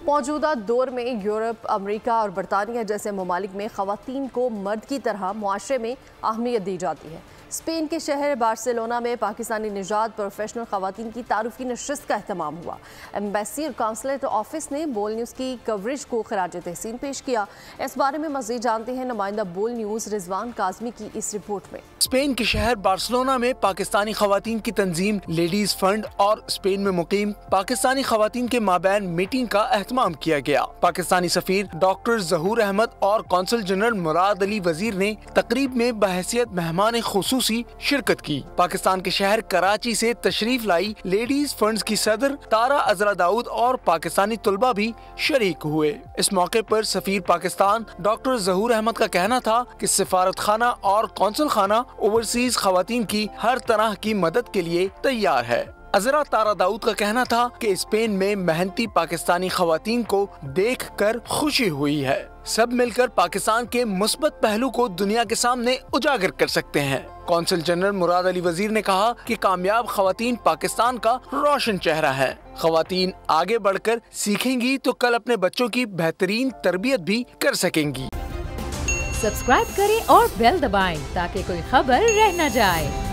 موجودہ دور میں یورپ، امریکہ اور برطانیہ جیسے ممالک میں خواتین کو مرد کی طرح معاشرے میں اہمیت دی جاتی ہے۔ اسپین کے شہر بارسلونا میں پاکستانی نژاد پروفیشنل خواتین کی تعارفی نشست کا اہتمام ہوا۔ ایمبیسی اور کانسلیٹ آفس نے بول نیوز کی کوریج کو خراج تحسین پیش کیا۔ اس بارے میں مزید جانتے ہیں نمائندہ بول نیوز رضوان کاظمی کی اس رپورٹ میں۔ اسپین کے شہر بارسلونا میں پاکستانی خواتین کی تنظیم لیڈیز فنڈ اور اسپین میں مقیم پاکستانی خواتین کے مابین میٹنگ کا اہتمام کیا گیا۔ پاکستانی سفیر ڈاکٹر ظہور احمد اور قونصل جنرل مراد علی وزیر نے تقریب میں بحیثیت مہمان خصوصی شرکت کی۔ پاکستان کے شہر کراچی سے تشریف لائی لیڈیز فنڈز کی صدر تارا عذرا داؤد اور پاکستانی طلبہ بھی شریک ہوئے۔ اس موقع پر سفیر پاکستان ڈاکٹر ظہور احمد کا کہنا تھا کہ سفارت خانہ اور قونصل خانہ اوورسیز خواتین کی ہر طرح کی مدد کے لیے تیار ہے۔ عذرا تارا داؤد کا کہنا تھا کہ اسپین میں محنتی پاکستانی خواتین کو دیکھ کر خوشی ہوئی ہے۔ سب مل کر پاکستان کے مثبت پہلو کو دنیا کے سامنے اجاگر کر سکتے ہیں۔ قونصل جنرل مراد علی وزیر نے کہا کہ کامیاب خواتین پاکستان کا روشن چہرہ ہے۔ خواتین آگے بڑھ کر سیکھیں گی تو کل اپنے بچوں کی بہترین تربیت بھی کر سکیں گی۔ سبسکرائب کریں اور بیل دبائیں تاکہ کوئی خبر رہ نہ جائے۔